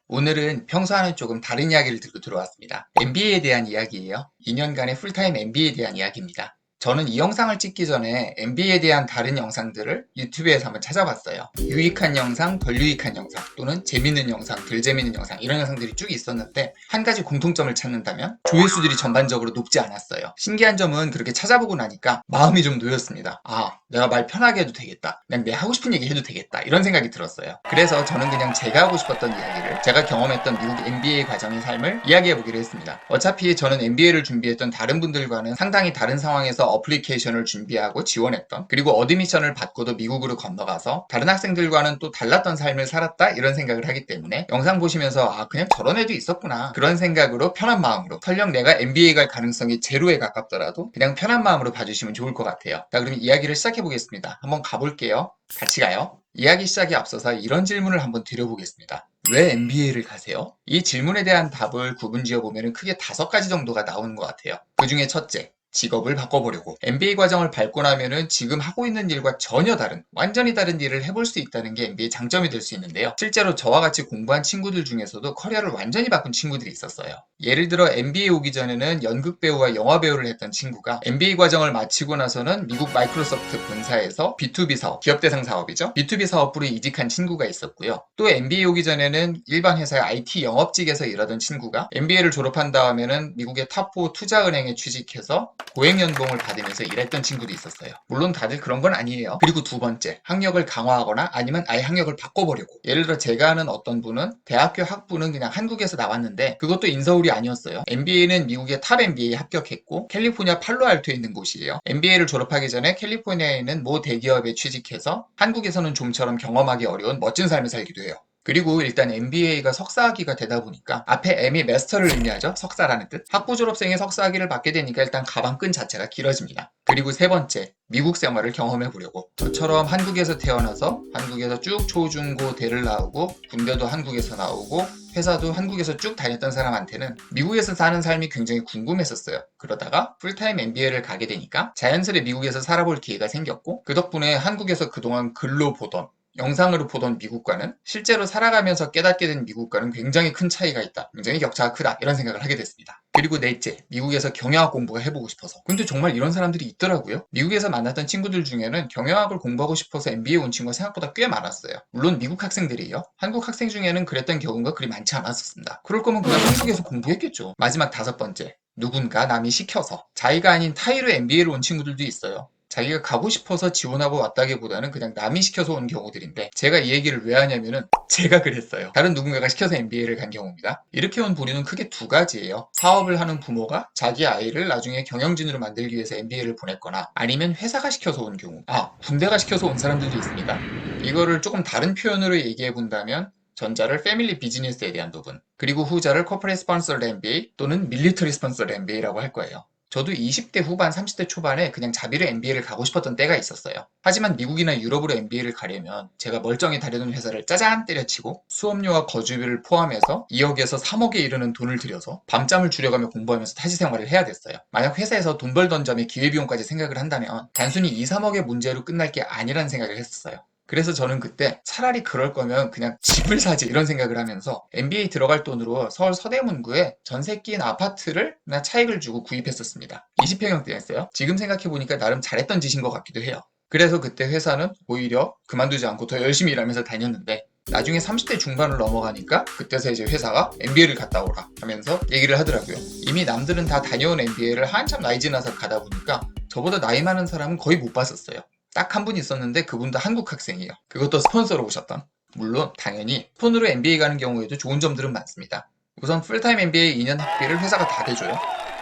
오늘은 평소와는 조금 다른 이야기를 들고 들어왔습니다. MBA에 대한 이야기예요. 2년간의 풀타임 MBA에 대한 이야기입니다. 저는 이 영상을 찍기 전에 MBA에 대한 다른 영상들을 유튜브에서 한번 찾아봤어요. 유익한 영상, 덜 유익한 영상, 또는 재밌는 영상, 덜 재밌는 영상, 이런 영상들이 쭉 있었는데 한 가지 공통점을 찾는다면 조회수들이 전반적으로 높지 않았어요. 신기한 점은 그렇게 찾아보고 나니까 마음이 좀 놓였습니다. 내가 말 편하게 해도 되겠다. 그냥 내 하고 싶은 얘기 해도 되겠다. 이런 생각이 들었어요. 그래서 저는 그냥 제가 하고 싶었던 이야기를, 제가 경험했던 미국 MBA 과정의 삶을 이야기해보기로 했습니다. 어차피 저는 MBA를 준비했던 다른 분들과는 상당히 다른 상황에서 어플리케이션을 준비하고 지원했던, 그리고 어드미션을 받고도 미국으로 건너가서 다른 학생들과는 또 달랐던 삶을 살았다, 이런 생각을 하기 때문에 영상 보시면서 그냥 저런 애도 있었구나, 그런 생각으로 편한 마음으로, 설령 내가 MBA 갈 가능성이 제로에 가깝더라도 그냥 편한 마음으로 봐주시면 좋을 것 같아요. 자, 그럼 이야기를 시작해 보겠습니다. 한번 가볼게요. 같이 가요. 이야기 시작에 앞서서 이런 질문을 한번 드려보겠습니다. 왜 MBA를 가세요? 이 질문에 대한 답을 구분지어 보면 크게 5가지 정도가 나오는 것 같아요. 그 중에 첫째, 직업을 바꿔보려고. MBA 과정을 밟고 나면은 지금 하고 있는 일과 전혀 다른, 완전히 다른 일을 해볼 수 있다는 게 MBA 장점이 될 수 있는데요. 실제로 저와 같이 공부한 친구들 중에서도 커리어를 완전히 바꾼 친구들이 있었어요. 예를 들어 MBA 오기 전에는 연극 배우와 영화 배우를 했던 친구가 MBA 과정을 마치고 나서는 미국 마이크로소프트 본사에서 B2B 사업, 기업 대상 사업이죠. B2B 사업부로 이직한 친구가 있었고요. 또 MBA 오기 전에는 일반 회사의 IT 영업직에서 일하던 친구가 MBA를 졸업한 다음에는 미국의 탑4 투자은행에 취직해서 고액 연봉을 받으면서 일했던 친구도 있었어요. 물론 다들 그런 건 아니에요. 그리고 두 번째, 학력을 강화하거나 아니면 아예 학력을 바꿔보려고. 예를 들어 제가 아는 어떤 분은 대학교 학부는 그냥 한국에서 나왔는데 그것도 인서울이 아니었어요. MBA는 미국의 탑 MBA에 합격했고 캘리포니아 팔로알토에 있는 곳이에요. MBA를 졸업하기 전에 캘리포니아에 있는 모 대기업에 취직해서 한국에서는 좀처럼 경험하기 어려운 멋진 삶을 살기도 해요. 그리고 일단 MBA가 석사학위가 되다 보니까 앞에 M이 마스터를 의미하죠. 석사라는 뜻. 학부 졸업생이 석사학위를 받게 되니까 일단 가방끈 자체가 길어집니다. 그리고 세 번째, 미국 생활을 경험해 보려고. 저처럼 한국에서 태어나서 한국에서 쭉 초중고 대를 나오고 군대도 한국에서 나오고 회사도 한국에서 쭉 다녔던 사람한테는 미국에서 사는 삶이 굉장히 궁금했었어요. 그러다가 풀타임 MBA를 가게 되니까 자연스레 미국에서 살아볼 기회가 생겼고 그 덕분에 한국에서 그동안 글로 보던 영상으로 보던 미국과는 실제로 살아가면서 깨닫게 된 미국과는 굉장히 큰 차이가 있다. 굉장히 격차가 크다. 이런 생각을 하게 됐습니다. 그리고 넷째, 미국에서 경영학 공부가 해보고 싶어서. 근데 정말 이런 사람들이 있더라고요. 미국에서 만났던 친구들 중에는 경영학을 공부하고 싶어서 MBA 온 친구가 생각보다 꽤 많았어요. 물론 미국 학생들이에요. 한국 학생 중에는 그랬던 경우가 그리 많지 않았었습니다. 그럴 거면 그냥 한국에서 공부했겠죠. 마지막 5번째, 누군가 남이 시켜서. 자기가 아닌 타의로 MBA를 온 친구들도 있어요. 자기가 가고 싶어서 지원하고 왔다기보다는 그냥 남이 시켜서 온 경우들인데 제가 이 얘기를 왜 하냐면은 제가 그랬어요. 다른 누군가가 시켜서 MBA를 간 경우입니다. 이렇게 온 부류는 크게 2가지예요. 사업을 하는 부모가 자기 아이를 나중에 경영진으로 만들기 위해서 MBA를 보냈거나 아니면 회사가 시켜서 온 경우. 군대가 시켜서 온 사람들도 있습니다. 이거를 조금 다른 표현으로 얘기해 본다면 전자를 패밀리 비즈니스에 대한 부분, 그리고 후자를 코퍼레이트 스폰서드 MBA 또는 밀리터리 스폰서드 MBA라고 할 거예요. 저도 20대 후반, 30대 초반에 그냥 자비로 MBA를 가고 싶었던 때가 있었어요. 하지만 미국이나 유럽으로 MBA를 가려면 제가 멀쩡히 다니던 회사를 짜잔 때려치고 수업료와 거주비를 포함해서 2억에서 3억에 이르는 돈을 들여서 밤잠을 줄여가며 공부하면서 타지 생활을 해야 됐어요. 만약 회사에서 돈 벌던 점에 기회비용까지 생각을 한다면 단순히 2, 3억의 문제로 끝날 게 아니라는 생각을 했었어요. 그래서 저는 그때 차라리 그럴 거면 그냥 집을 사지 이런 생각을 하면서 MBA 들어갈 돈으로 서울 서대문구에 전세 끼인 아파트를 나 차익을 주고 구입했었습니다. 20평형대였어요. 지금 생각해보니까 나름 잘했던 짓인 것 같기도 해요. 그래서 그때 회사는 오히려 그만두지 않고 더 열심히 일하면서 다녔는데 나중에 30대 중반을 넘어가니까 그때서 이제 회사가 MBA를 갔다 오라 하면서 얘기를 하더라고요. 이미 남들은 다 다녀온 MBA를 한참 나이 지나서 가다 보니까 저보다 나이 많은 사람은 거의 못 봤었어요. 딱 한 분 있었는데 그분도 한국 학생이에요. 그것도 스폰서로 오셨던. 물론 당연히 폰으로 MBA 가는 경우에도 좋은 점들은 많습니다. 우선 풀타임 MBA 2년 학비를 회사가 다 대줘요.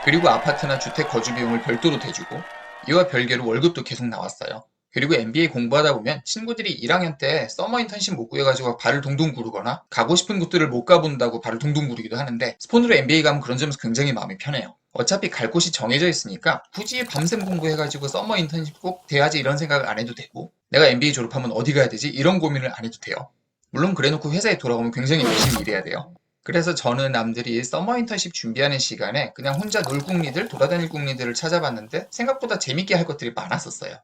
그리고 아파트나 주택 거주 비용을 별도로 대주고 이와 별개로 월급도 계속 나왔어요. 그리고 MBA 공부하다 보면 친구들이 1학년 때 서머 인턴십 못 구해가지고 발을 동동 구르거나 가고 싶은 곳들을 못 가본다고 발을 동동 구르기도 하는데 스폰으로 MBA 가면 그런 점에서 굉장히 마음이 편해요. 어차피 갈 곳이 정해져 있으니까 굳이 밤샘 공부해가지고 서머 인턴십 꼭 돼야지 이런 생각을 안 해도 되고 내가 MBA 졸업하면 어디 가야 되지? 이런 고민을 안 해도 돼요. 물론 그래놓고 회사에 돌아오면 굉장히 열심히 일해야 돼요. 그래서 저는 남들이 서머 인턴십 준비하는 시간에 그냥 혼자 놀 궁리들, 돌아다닐 궁리들을 찾아봤는데 생각보다 재밌게 할 것들이 많았었어요.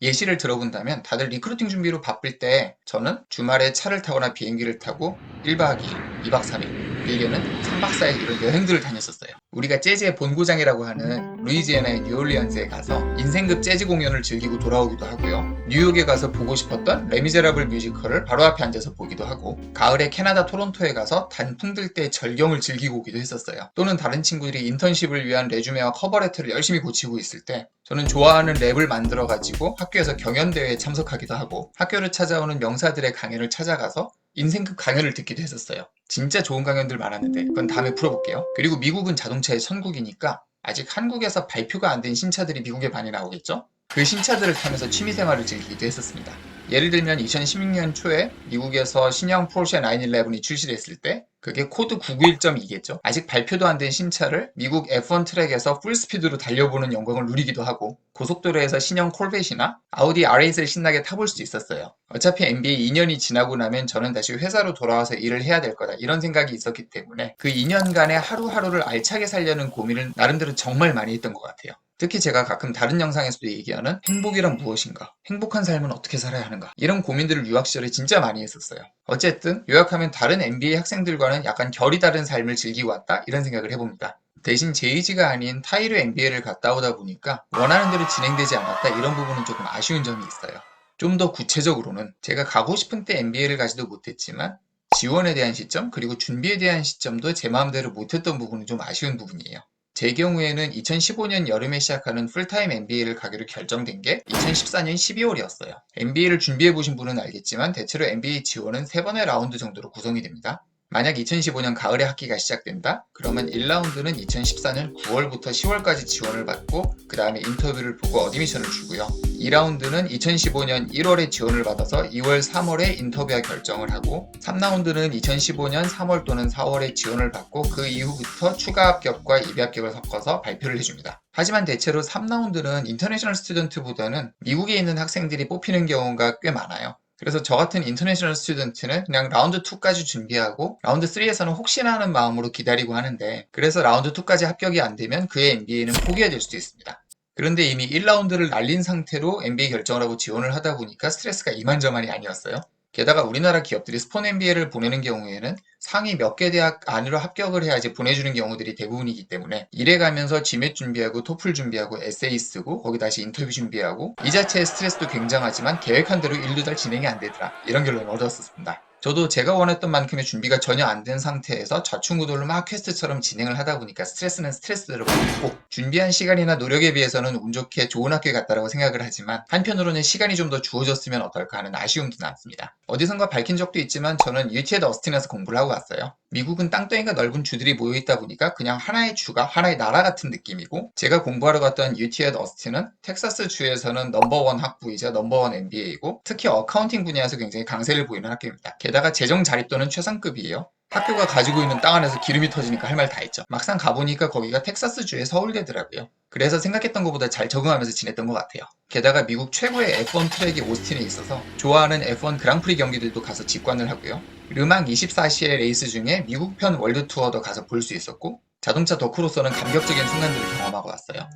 예시를 들어본다면 다들 리크루팅 준비로 바쁠 때 저는 주말에 차를 타거나 비행기를 타고 1박 2일, 2박 3일, 길게는 3박 4일 이런 여행들을 다녔었어요. 우리가 재즈의 본고장이라고 하는 루이지애나의 뉴올리언스에 가서 인생급 재즈 공연을 즐기고 돌아오기도 하고요. 뉴욕에 가서 보고 싶었던 레미제라블 뮤지컬을 바로 앞에 앉아서 보기도 하고, 가을에 캐나다 토론토에 가서 단풍 들 때 절경을 즐기고 오기도 했었어요. 또는 다른 친구들이 인턴십을 위한 레주메와 커버레터를 열심히 고치고 있을 때 저는 좋아하는 랩을 만들어 가지고 학교에서 경연대회에 참석하기도 하고, 학교를 찾아오는 명사들의 강연을 찾아가서 인생급 강연을 듣기도 했었어요. 진짜 좋은 강연들 많았는데 그건 다음에 풀어볼게요. 그리고 미국은 자동차의 천국이니까 아직 한국에서 발표가 안 된 신차들이 미국에 많이 나오겠죠? 그 신차들을 타면서 취미생활을 즐기기도 했었습니다. 예를 들면 2016년 초에 미국에서 신형 포르쉐 911이 출시됐을 때 그게 코드 991.2겠죠. 아직 발표도 안 된 신차를 미국 F1 트랙에서 풀스피드로 달려보는 영광을 누리기도 하고, 고속도로에서 신형 콜벳이나 아우디 R8을 신나게 타볼 수 있었어요. 어차피 MBA 2년이 지나고 나면 저는 다시 회사로 돌아와서 일을 해야 될 거다, 이런 생각이 있었기 때문에 그 2년간의 하루하루를 알차게 살려는 고민을 나름대로 정말 많이 했던 것 같아요. 특히 제가 가끔 다른 영상에서도 얘기하는 행복이란 무엇인가, 행복한 삶은 어떻게 살아야 하는가, 이런 고민들을 유학 시절에 진짜 많이 했었어요. 어쨌든 요약하면 다른 MBA 학생들과는 약간 결이 다른 삶을 즐기고 왔다, 이런 생각을 해봅니다. 대신 제 의지가 아닌 타이르 MBA를 갔다 오다 보니까 원하는 대로 진행되지 않았다, 이런 부분은 조금 아쉬운 점이 있어요. 좀 더 구체적으로는 제가 가고 싶은 때 MBA를 가지도 못했지만 지원에 대한 시점, 그리고 준비에 대한 시점도 제 마음대로 못했던 부분은 좀 아쉬운 부분이에요. 제 경우에는 2015년 여름에 시작하는 풀타임 MBA를 가기로 결정된 게 2014년 12월이었어요. MBA를 준비해보신 분은 알겠지만 대체로 MBA 지원은 3번의 라운드 정도로 구성이 됩니다. 만약 2015년 가을에 학기가 시작된다? 그러면 1라운드는 2014년 9월부터 10월까지 지원을 받고 그 다음에 인터뷰를 보고 어드미션을 주고요. 2라운드는 2015년 1월에 지원을 받아서 2월, 3월에 인터뷰와 결정을 하고, 3라운드는 2015년 3월 또는 4월에 지원을 받고 그 이후부터 추가 합격과 입예 합격을 섞어서 발표를 해줍니다. 하지만 대체로 3라운드는 인터내셔널 스튜던트보다는 미국에 있는 학생들이 뽑히는 경우가 꽤 많아요. 그래서 저 같은 인터내셔널 스튜던트는 그냥 라운드 2까지 준비하고 라운드 3에서는 혹시나 하는 마음으로 기다리고 하는데, 그래서 라운드 2까지 합격이 안 되면 그의 MBA는 포기가 될 수도 있습니다. 그런데 이미 1라운드를 날린 상태로 MBA 결정을 하고 지원을 하다 보니까 스트레스가 이만저만이 아니었어요. 게다가 우리나라 기업들이 스폰 MBA를 보내는 경우에는 상위 몇 개 대학 안으로 합격을 해야지 보내주는 경우들이 대부분이기 때문에 일해 가면서 GMAT 준비하고 토플 준비하고 에세이 쓰고 거기 다시 인터뷰 준비하고, 이 자체의 스트레스도 굉장하지만 계획한 대로 일도 잘 진행이 안 되더라, 이런 결론을 얻었습니다. 저도 제가 원했던 만큼의 준비가 전혀 안 된 상태에서 좌충우돌로 막 퀘스트처럼 진행을 하다 보니까 스트레스는 스트레스대로 받고, 준비한 시간이나 노력에 비해서는 운 좋게 좋은 학교에 갔다라고 생각을 하지만 한편으로는 시간이 좀 더 주어졌으면 어떨까 하는 아쉬움도 남습니다. 어디선가 밝힌 적도 있지만 저는 UT 앳 어스틴에서 공부를 하고 왔어요. 미국은 땅덩이가 넓은 주들이 모여있다 보니까 그냥 하나의 주가 하나의 나라 같은 느낌이고, 제가 공부하러 갔던 UT 앳 어스틴은 텍사스 주에서는 넘버원 학부이자 넘버원 MBA이고 특히 어카운팅 분야에서 굉장히 강세를 보이는 학교입니다. 게다가 재정 자립도는 최상급이에요. 학교가 가지고 있는 땅 안에서 기름이 터지니까 할 말 다 했죠. 막상 가보니까 거기가 텍사스주의 서울대더라고요. 그래서 생각했던 것보다 잘 적응하면서 지냈던 것 같아요. 게다가 미국 최고의 F1 트랙이 오스틴에 있어서 좋아하는 F1 그랑프리 경기들도 가서 직관을 하고요. 르망 24시의 레이스 중에 미국 편 월드 투어도 가서 볼 수 있었고, 자동차 덕후로서는 감격적인 순간들을 경험하고 왔어요.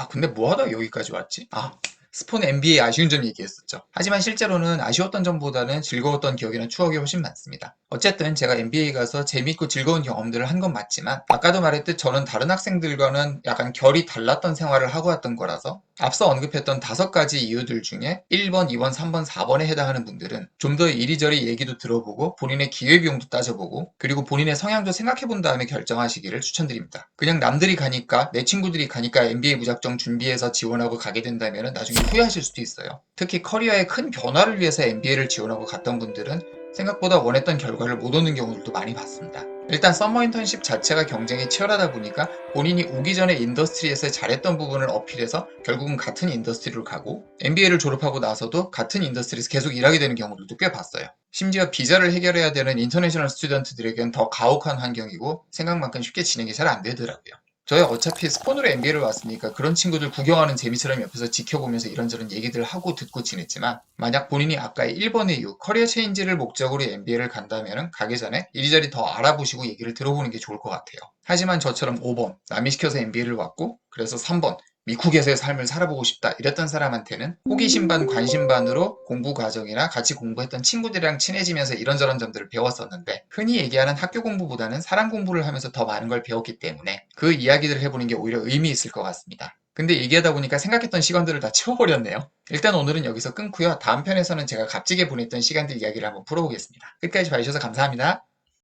근데 뭐 하다 여기까지 왔지? 스폰 MBA 아쉬운 점 얘기했었죠. 하지만 실제로는 아쉬웠던 점보다는 즐거웠던 기억이나 추억이 훨씬 많습니다. 어쨌든 제가 MBA 가서 재밌고 즐거운 경험들을 한 건 맞지만 아까도 말했듯 저는 다른 학생들과는 약간 결이 달랐던 생활을 하고 왔던 거라서 앞서 언급했던 5가지 이유들 중에 1번, 2번, 3번, 4번에 해당하는 분들은 좀 더 이리저리 얘기도 들어보고 본인의 기회비용도 따져보고 그리고 본인의 성향도 생각해본 다음에 결정하시기를 추천드립니다. 그냥 남들이 가니까, 내 친구들이 가니까 MBA 무작정 준비해서 지원하고 가게 된다면 나중에 후회하실 수도 있어요. 특히 커리어의 큰 변화를 위해서 MBA를 지원하고 갔던 분들은 생각보다 원했던 결과를 못 얻는 경우들도 많이 봤습니다. 일단 서머 인턴십 자체가 경쟁이 치열하다 보니까 본인이 오기 전에 인더스트리에서 잘했던 부분을 어필해서 결국은 같은 인더스트리로 가고, MBA를 졸업하고 나서도 같은 인더스트리에서 계속 일하게 되는 경우들도 꽤 봤어요. 심지어 비자를 해결해야 되는 인터내셔널 스튜던트들에겐 더 가혹한 환경이고 생각만큼 쉽게 진행이 잘 안 되더라고요. 저희 어차피 스폰으로 MBA를 왔으니까 그런 친구들 구경하는 재미처럼 옆에서 지켜보면서 이런저런 얘기들 하고 듣고 지냈지만, 만약 본인이 아까의 1번의 이유, 커리어 체인지를 목적으로 MBA를 간다면 가기 전에 이리저리 더 알아보시고 얘기를 들어보는 게 좋을 것 같아요. 하지만 저처럼 5번, 남이 시켜서 MBA를 왔고, 그래서 3번, 미국에서의 삶을 살아보고 싶다 이랬던 사람한테는 호기심 반 관심 반으로 공부 과정이나 같이 공부했던 친구들이랑 친해지면서 이런저런 점들을 배웠었는데, 흔히 얘기하는 학교 공부보다는 사람 공부를 하면서 더 많은 걸 배웠기 때문에 그 이야기들을 해보는 게 오히려 의미 있을 것 같습니다. 근데 얘기하다 보니까 생각했던 시간들을 다 채워버렸네요. 일단 오늘은 여기서 끊고요. 다음 편에서는 제가 값지게 보냈던 시간들 이야기를 한번 풀어보겠습니다. 끝까지 봐주셔서 감사합니다.